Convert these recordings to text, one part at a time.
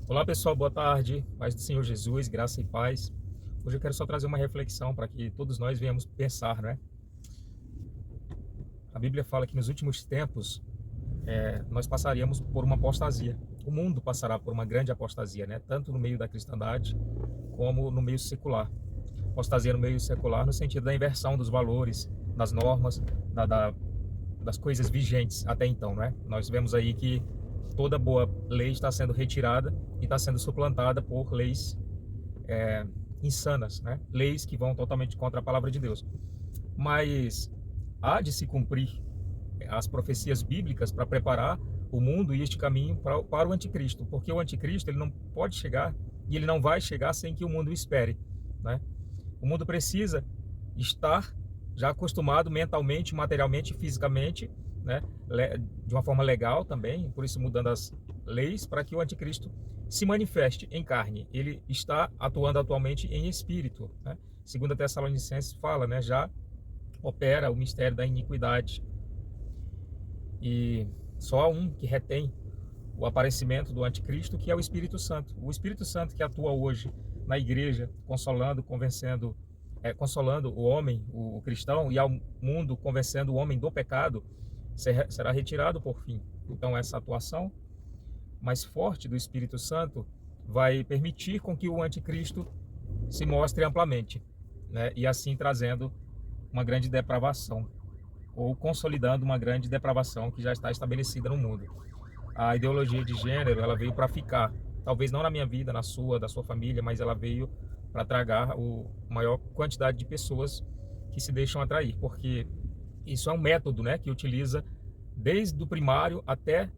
Olá pessoal, boa tarde, paz do Senhor Jesus, graça e paz. Hoje eu quero só trazer uma reflexão para que todos nós venhamos pensar, né? A Bíblia fala que nos últimos tempos nós passaríamos por uma apostasia. O mundo passará por uma grande apostasia, né? Tanto no meio da cristandade como no meio secular. Apostasia no meio secular no sentido da inversão dos valores, das normas, das coisas vigentes até então, né? Nós vemos aí que toda boa lei está sendo retirada e está sendo suplantada por leis insanas, né? Leis que vão totalmente contra a palavra de Deus. Mas há de se cumprir as profecias bíblicas para preparar o mundo e este caminho para o anticristo, porque o anticristo ele não pode chegar e ele não vai chegar sem que o mundo o espere, né? O mundo precisa estar já acostumado mentalmente, materialmente, fisicamente, né, de uma forma legal também, por isso mudando as leis para que o anticristo se manifeste em carne. Ele está atuando atualmente em espírito, né? Segundo a Tessalonicenses fala, né, já opera o mistério da iniquidade. E só há um que retém o aparecimento do anticristo, que é o Espírito Santo. O Espírito Santo que atua hoje na igreja, consolando, convencendo, consolando o homem, o cristão, e ao mundo convencendo o homem do pecado, será retirado por fim. Então essa atuação mais forte do Espírito Santo vai permitir com que o anticristo se mostre amplamente, né? E assim trazendo uma grande depravação, ou consolidando uma grande depravação que já está estabelecida no mundo. A ideologia de gênero, ela veio para ficar, talvez não na minha vida, na sua, da sua família, mas ela veio para tragar a maior quantidade de pessoas que se deixam atrair, porque isso é um método, né, que utiliza desde o primário até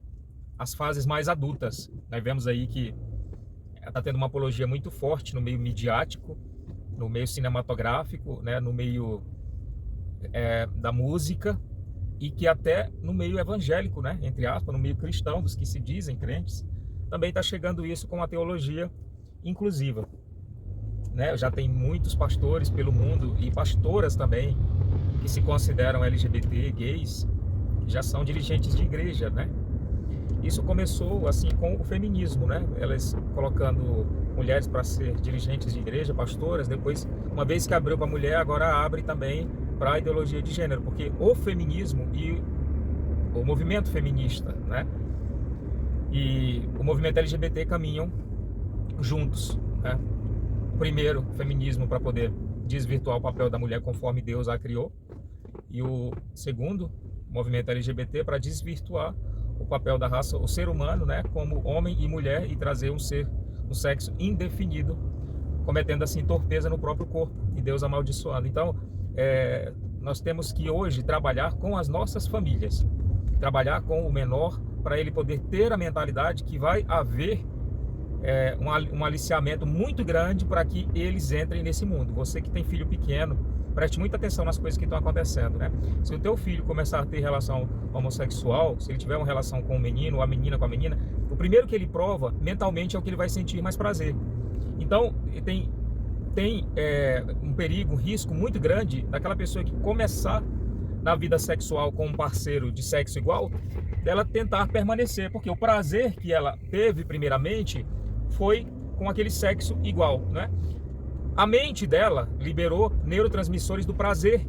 as fases mais adultas. Nós vemos aí que está tendo uma apologia muito forte no meio midiático, no meio cinematográfico, né, no meio da música, e que até no meio evangélico, né, entre aspas, no meio cristão, dos que se dizem crentes, também está chegando isso com a teologia inclusiva, né? Já tem muitos pastores pelo mundo e pastoras também que se consideram LGBT, gays, que já são dirigentes de igreja, né? Isso começou assim com o feminismo, né? Elas colocando mulheres para ser dirigentes de igreja, pastoras. Depois, uma vez que abriu para mulher, agora abre também para a ideologia de gênero, porque o feminismo e o movimento feminista, né, e o movimento LGBT caminham juntos, né? Primeiro, o feminismo para poder desvirtuar o papel da mulher conforme Deus a criou, e o segundo, o movimento LGBT para desvirtuar o papel da raça, o ser humano, né, como homem e mulher, e trazer um sexo indefinido, cometendo assim torpeza no próprio corpo, e Deus amaldiçoando. Então, nós temos que hoje trabalhar com as nossas famílias, trabalhar com o menor, para ele poder ter a mentalidade que vai haver um aliciamento muito grande para que eles entrem nesse mundo. Você que tem filho pequeno, preste muita atenção nas coisas que estão acontecendo, né? Se o teu filho começar a ter relação homossexual, se ele tiver uma relação com o menino ou a menina com a menina, o primeiro que ele prova mentalmente é o que ele vai sentir mais prazer. Então tem um perigo, um risco muito grande daquela pessoa que começar na vida sexual com um parceiro de sexo igual, dela tentar permanecer, porque o prazer que ela teve primeiramente foi com aquele sexo igual, né? A mente dela liberou neurotransmissores do prazer,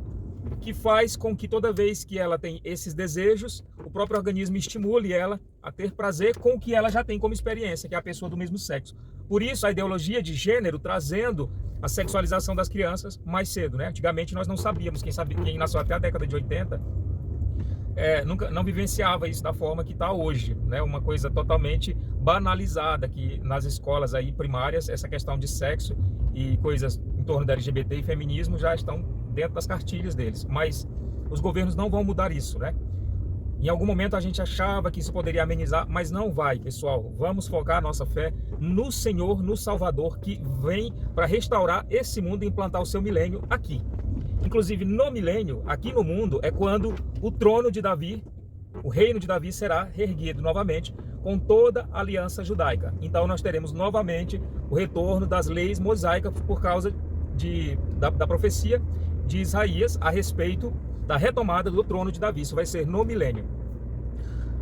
que faz com que toda vez que ela tem esses desejos, o próprio organismo estimule ela a ter prazer com o que ela já tem como experiência, que é a pessoa do mesmo sexo. Por isso a ideologia de gênero trazendo a sexualização das crianças mais cedo, né? Antigamente nós não sabíamos, quem nasceu até a década de 80 nunca não vivenciava isso da forma que está hoje, né? Uma coisa totalmente banalizada, que nas escolas aí primárias essa questão de sexo e coisas em torno da LGBT e feminismo já estão dentro das cartilhas deles, mas os governos não vão mudar isso, né? Em algum momento a gente achava que isso poderia amenizar, mas não vai, pessoal. Vamos focar a nossa fé no Senhor, no Salvador, que vem para restaurar esse mundo e implantar o seu milênio aqui. Inclusive no milênio, aqui no mundo, é quando o trono de Davi, o reino de Davi será reerguido novamente com toda a aliança judaica. Então nós teremos novamente o retorno das leis mosaicas por causa da profecia de Isaías a respeito da retomada do trono de Davi. Isso vai ser no milênio.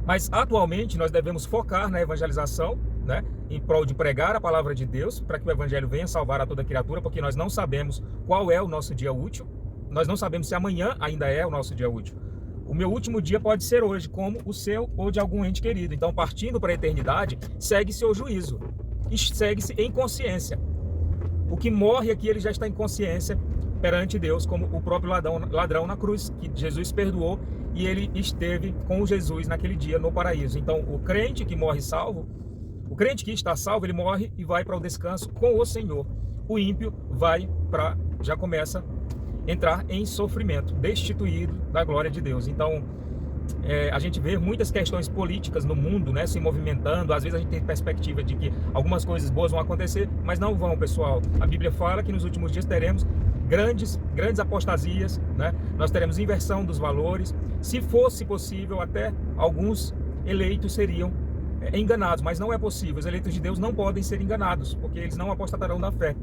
Mas atualmente nós devemos focar na evangelização, né? em prol de pregar a palavra de Deus, para que o evangelho venha salvar a toda criatura, porque nós não sabemos qual é o nosso dia útil, nós não sabemos se amanhã ainda é o nosso dia útil. O meu último dia pode ser hoje, como o seu ou de algum ente querido. Então, partindo para a eternidade, segue-se o juízo, e segue-se em consciência. O que morre aqui, ele já está em consciência perante Deus, como o próprio ladrão na cruz, que Jesus perdoou, e ele esteve com Jesus naquele dia no paraíso. Então, o crente que morre salvo, o crente que está salvo, ele morre e vai para o descanso com o Senhor. O ímpio já começa a entrar em sofrimento, destituído da glória de Deus. Então, a gente vê muitas questões políticas no mundo, né, se movimentando. Às vezes a gente tem perspectiva de que algumas coisas boas vão acontecer, mas não vão, pessoal. A Bíblia fala que nos últimos dias teremos grandes apostasias, né? Nós teremos inversão dos valores. Se fosse possível, até alguns eleitos seriam enganados, mas não é possível. Os eleitos de Deus não podem ser enganados, porque eles não apostatarão da fé.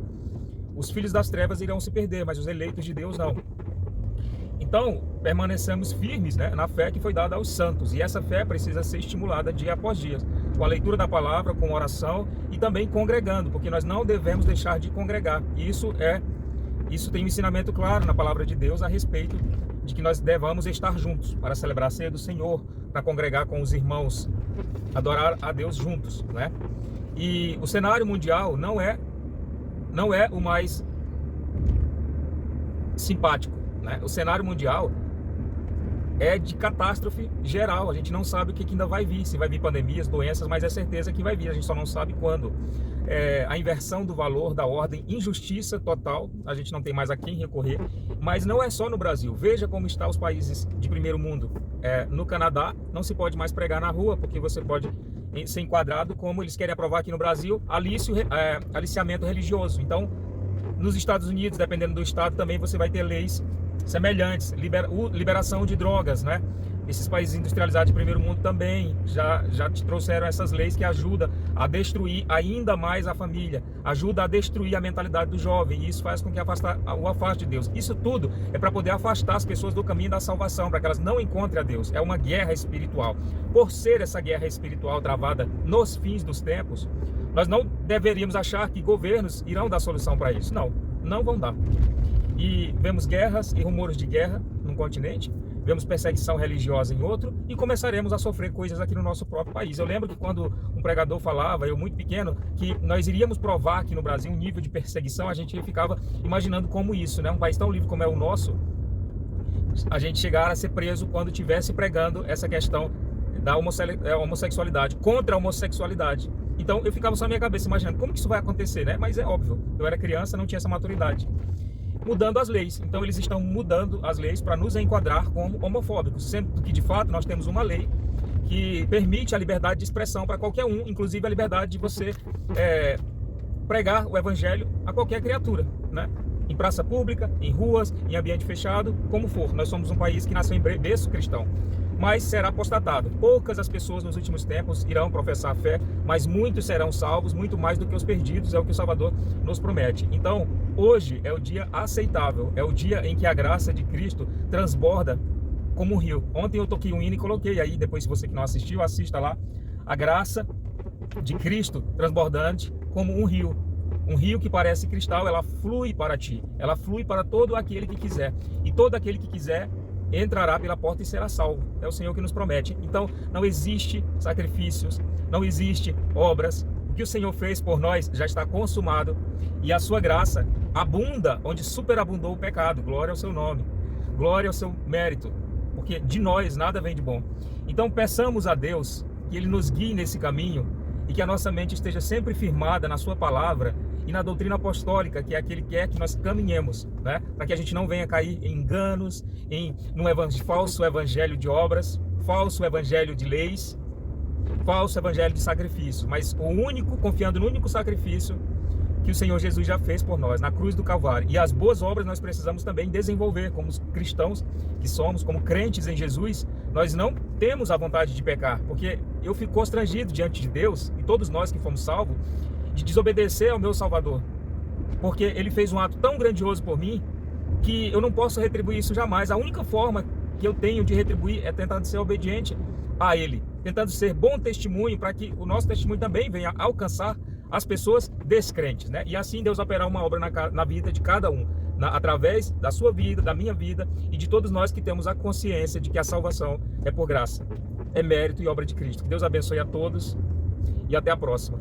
Os filhos das trevas irão se perder, mas os eleitos de Deus não. Então, permanecemos firmes, né, na fé que foi dada aos santos. E essa fé precisa ser estimulada dia após dia, com a leitura da palavra, com oração e também congregando, porque nós não devemos deixar de congregar. E isso tem um ensinamento claro na palavra de Deus a respeito de que nós devamos estar juntos para celebrar a ceia do Senhor, para congregar com os irmãos, adorar a Deus juntos, né? E o cenário mundial não é o mais simpático, né? O cenário mundial é de catástrofe geral. A gente não sabe o que ainda vai vir, se vai vir pandemias, doenças, mas é certeza que vai vir, a gente só não sabe quando. A inversão do valor, da ordem, injustiça total, a gente não tem mais a quem recorrer, mas não é só no Brasil. Veja como estão os países de primeiro mundo. No Canadá não se pode mais pregar na rua, porque você pode ser enquadrado como eles querem aprovar aqui no Brasil, aliciamento religioso. Então, nos Estados Unidos, dependendo do estado, também você vai ter leis semelhantes, liberação de drogas, né? Esses países industrializados de primeiro mundo também já te trouxeram essas leis que ajudam a destruir ainda mais a família, ajuda a destruir a mentalidade do jovem, e isso faz com que o afaste de Deus. Isso tudo é para poder afastar as pessoas do caminho da salvação, para que elas não encontrem a Deus. É uma guerra espiritual. Por ser essa guerra espiritual travada nos fins dos tempos, nós não deveríamos achar que governos irão dar solução para isso. Não vão dar. E vemos guerras e rumores de guerra num continente, vemos perseguição religiosa em outro, e começaremos a sofrer coisas aqui no nosso próprio país. Eu lembro que quando um pregador falava, eu muito pequeno, que nós iríamos provar aqui no Brasil um nível de perseguição, a gente ficava imaginando como isso, né? Um país tão livre como é o nosso, a gente chegar a ser preso quando estivesse pregando essa questão da homossexualidade, contra a homossexualidade. Então eu ficava só na minha cabeça imaginando como que isso vai acontecer, né? Mas é óbvio, eu era criança, não tinha essa maturidade. Mudando as leis. Então eles estão mudando as leis para nos enquadrar como homofóbicos, sendo que de fato nós temos uma lei que permite a liberdade de expressão para qualquer um, inclusive a liberdade de você pregar o evangelho a qualquer criatura, né? Em praça pública, em ruas, em ambiente fechado, como for. Nós somos um país que nasceu em berço cristão, mas será apostatado. Poucas as pessoas nos últimos tempos irão professar a fé, mas muitos serão salvos, muito mais do que os perdidos, é o que o Salvador nos promete. Então, hoje é o dia aceitável, é o dia em que a graça de Cristo transborda como um rio. Ontem eu toquei um hino e coloquei aí, depois se você que não assistiu, assista lá. A graça de Cristo transbordante como um rio que parece cristal, ela flui para ti, ela flui para todo aquele que quiser, e todo aquele que quiser entrará pela porta e será salvo. É o Senhor que nos promete. Então não existe sacrifícios, não existe obras. O que o Senhor fez por nós já está consumado, e a sua graça abunda onde superabundou o pecado. Glória ao seu nome, glória ao seu mérito, porque de nós nada vem de bom. Então peçamos a Deus que Ele nos guie nesse caminho, e que a nossa mente esteja sempre firmada na sua palavra e na doutrina apostólica, que é aquele que quer que nós caminhemos, né? Para que a gente não venha cair em enganos, num falso evangelho de obras, falso evangelho de leis, falso evangelho de sacrifício, mas confiando no único sacrifício que o Senhor Jesus já fez por nós, na cruz do Calvário. E as boas obras nós precisamos também desenvolver, como os cristãos que somos, como crentes em Jesus. Nós não temos a vontade de pecar, porque eu fico constrangido diante de Deus, e todos nós que fomos salvos, de desobedecer ao meu Salvador, porque Ele fez um ato tão grandioso por mim, que eu não posso retribuir isso jamais. A única forma que eu tenho de retribuir é tentar ser obediente a Ele, tentando ser bom testemunho para que o nosso testemunho também venha alcançar as pessoas descrentes, né? E assim Deus operar uma obra na vida de cada um, através da sua vida, da minha vida e de todos nós que temos a consciência de que a salvação é por graça, é mérito e obra de Cristo. Que Deus abençoe a todos e até a próxima.